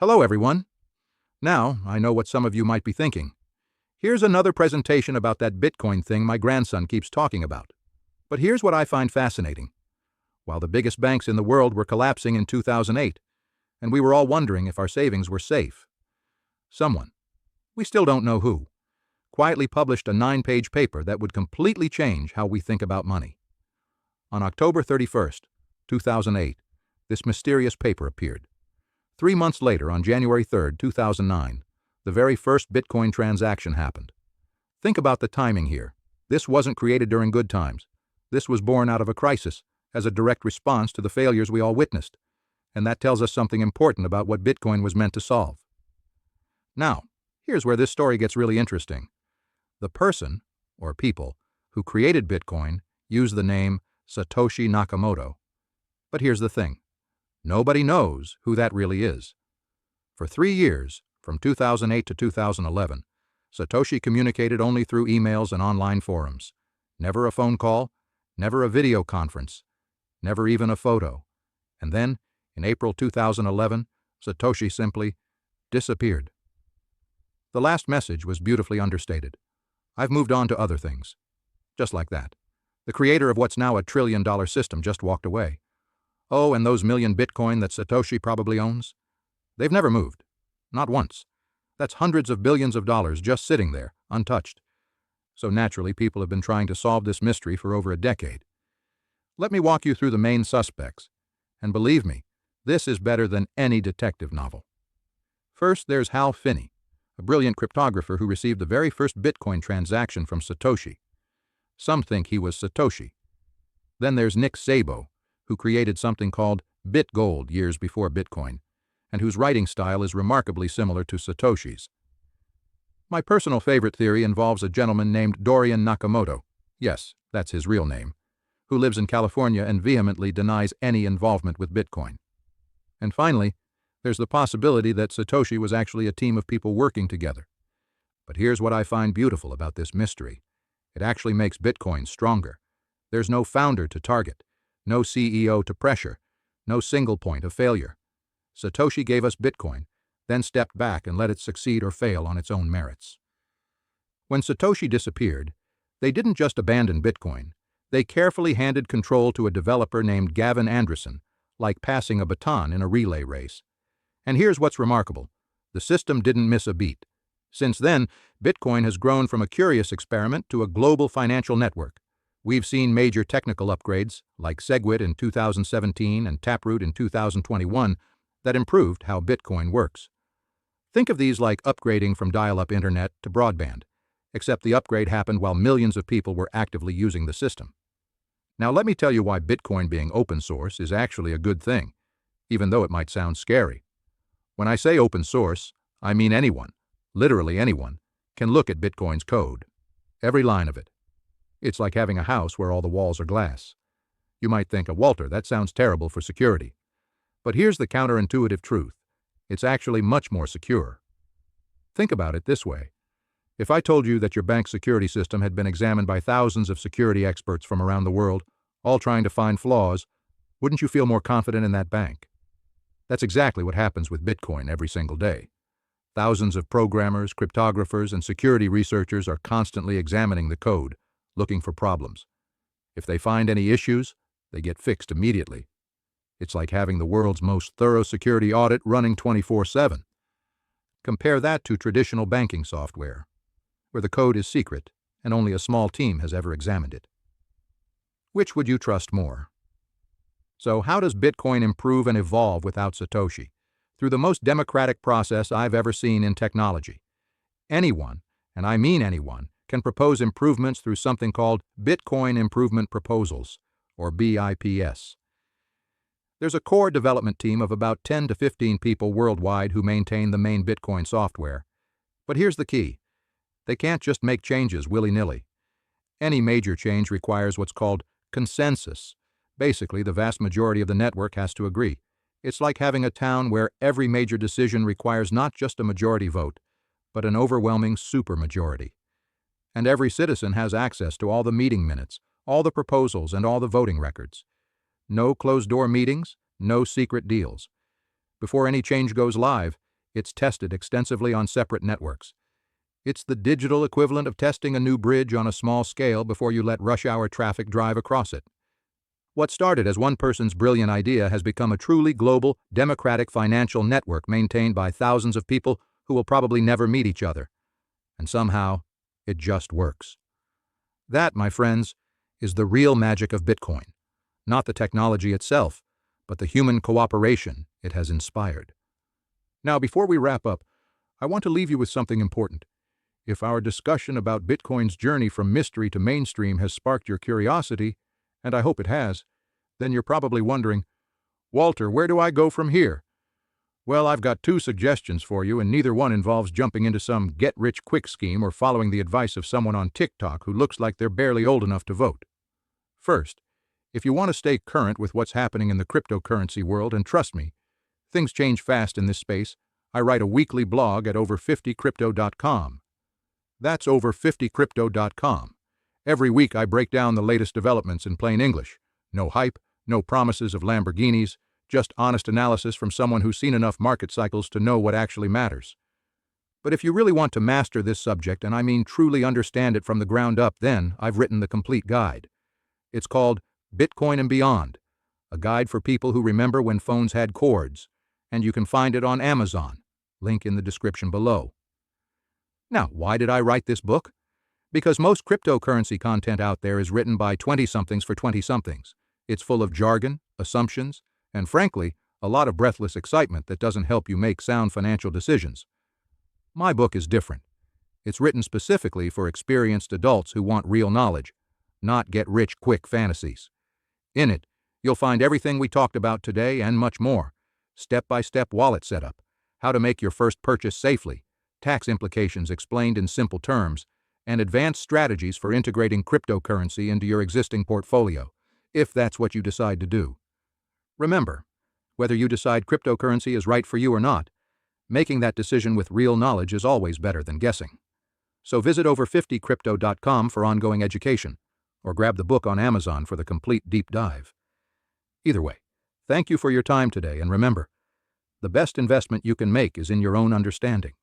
Hello, everyone. Now, I know what some of you might be thinking. Here's another presentation about that Bitcoin thing my grandson keeps talking about. But here's what I find fascinating. While the biggest banks in the world were collapsing in 2008, and we were all wondering if our savings were safe, someone, we still don't know who, quietly published a 9-page paper that would completely change how we think about money. On October 31st, 2008, this mysterious paper appeared. 3 months later, on January 3rd, 2009, the very first Bitcoin transaction happened. Think about the timing here. This wasn't created during good times. This was born out of a crisis, as a direct response to the failures we all witnessed. And that tells us something important about what Bitcoin was meant to solve. Now, here's where this story gets really interesting. The person, or people, who created Bitcoin used the name Satoshi Nakamoto. But here's the thing. Nobody knows who that really is. For 3 years, from 2008 to 2011, Satoshi communicated only through emails and online forums. Never a phone call, never a video conference, never even a photo. And then, in April 2011, Satoshi simply disappeared. The last message was beautifully understated. I've moved on to other things. Just like that. The creator of what's now a $1 trillion system just walked away. Oh, and those million Bitcoin that Satoshi probably owns? They've never moved. Not once. That's hundreds of billions of dollars just sitting there, untouched. So naturally, people have been trying to solve this mystery for over a decade. Let me walk you through the main suspects. And believe me, this is better than any detective novel. First, there's Hal Finney, a brilliant cryptographer who received the very first Bitcoin transaction from Satoshi. Some think he was Satoshi. Then there's Nick Szabo, who created something called BitGold years before Bitcoin, and whose writing style is remarkably similar to Satoshi's. My personal favorite theory involves a gentleman named Dorian Nakamoto, yes, that's his real name, who lives in California and vehemently denies any involvement with Bitcoin. And finally, there's the possibility that Satoshi was actually a team of people working together. But here's what I find beautiful about this mystery. It actually makes Bitcoin stronger. There's no founder to target, no CEO to pressure, no single point of failure. Satoshi gave us Bitcoin, then stepped back and let it succeed or fail on its own merits. When Satoshi disappeared, they didn't just abandon Bitcoin. They carefully handed control to a developer named Gavin Andresen, like passing a baton in a relay race. And here's what's remarkable. The system didn't miss a beat. Since then, Bitcoin has grown from a curious experiment to a global financial network. We've seen major technical upgrades, like SegWit in 2017 and Taproot in 2021, that improved how Bitcoin works. Think of these like upgrading from dial-up internet to broadband, except the upgrade happened while millions of people were actively using the system. Now let me tell you why Bitcoin being open source is actually a good thing, even though it might sound scary. When I say open source, I mean anyone, literally anyone, can look at Bitcoin's code. Every line of it. It's like having a house where all the walls are glass. You might think, Walter, that sounds terrible for security. But here's the counterintuitive truth. It's actually much more secure. Think about it this way. If I told you that your bank's security system had been examined by thousands of security experts from around the world, all trying to find flaws, wouldn't you feel more confident in that bank? That's exactly what happens with Bitcoin every single day. Thousands of programmers, cryptographers, and security researchers are constantly examining the code, looking for problems. If they find any issues, they get fixed immediately. It's like having the world's most thorough security audit running 24/7. Compare that to traditional banking software, where the code is secret and only a small team has ever examined it. Which would you trust more? So how does Bitcoin improve and evolve without Satoshi? Through the most democratic process I've ever seen in technology. Anyone, and I mean anyone, can propose improvements through something called Bitcoin Improvement Proposals, or BIPS. There's a core development team of about 10 to 15 people worldwide who maintain the main Bitcoin software. But here's the key. They can't just make changes willy-nilly. Any major change requires what's called consensus. Basically, the vast majority of the network has to agree. It's like having a town where every major decision requires not just a majority vote, but an overwhelming supermajority. And every citizen has access to all the meeting minutes, all the proposals, and all the voting records. No closed-door meetings, no secret deals. Before any change goes live, It's tested extensively on separate networks. It's the digital equivalent of testing a new bridge on a small scale before you let rush hour traffic drive across it. What started as one person's brilliant idea has become a truly global, democratic financial network maintained by thousands of people who will probably never meet each other. And somehow, it just works. That, my friends, is the real magic of Bitcoin. Not the technology itself, but the human cooperation it has inspired. Now, before we wrap up, I want to leave you with something important. If our discussion about Bitcoin's journey from mystery to mainstream has sparked your curiosity, and I hope it has, then you're probably wondering, Walter, where do I go from here? Well, I've got two suggestions for you, and neither one involves jumping into some get-rich-quick scheme or following the advice of someone on TikTok who looks like they're barely old enough to vote. First, if you want to stay current with what's happening in the cryptocurrency world, and trust me, things change fast in this space, I write a weekly blog at over50crypto.com. That's over50crypto.com. Every week I break down the latest developments in plain English. No hype, no promises of Lamborghinis, just honest analysis from someone who's seen enough market cycles to know what actually matters. But if you really want to master this subject, and I mean truly understand it from the ground up, then I've written the complete guide. It's called Bitcoin and Beyond, a guide for people who remember when phones had cords, and you can find it on Amazon, link in the description below. Now, why did I write this book? Because most cryptocurrency content out there is written by 20-somethings for 20-somethings. It's full of jargon, assumptions, and frankly, a lot of breathless excitement that doesn't help you make sound financial decisions. My book is different. It's written specifically for experienced adults who want real knowledge, not get-rich-quick fantasies. In it, you'll find everything we talked about today and much more. Step-by-step wallet setup, how to make your first purchase safely, tax implications explained in simple terms, and advanced strategies for integrating cryptocurrency into your existing portfolio, if that's what you decide to do. Remember, whether you decide cryptocurrency is right for you or not, making that decision with real knowledge is always better than guessing. So visit over50crypto.com for ongoing education, or grab the book on Amazon for the complete deep dive. Either way, thank you for your time today, and remember, the best investment you can make is in your own understanding.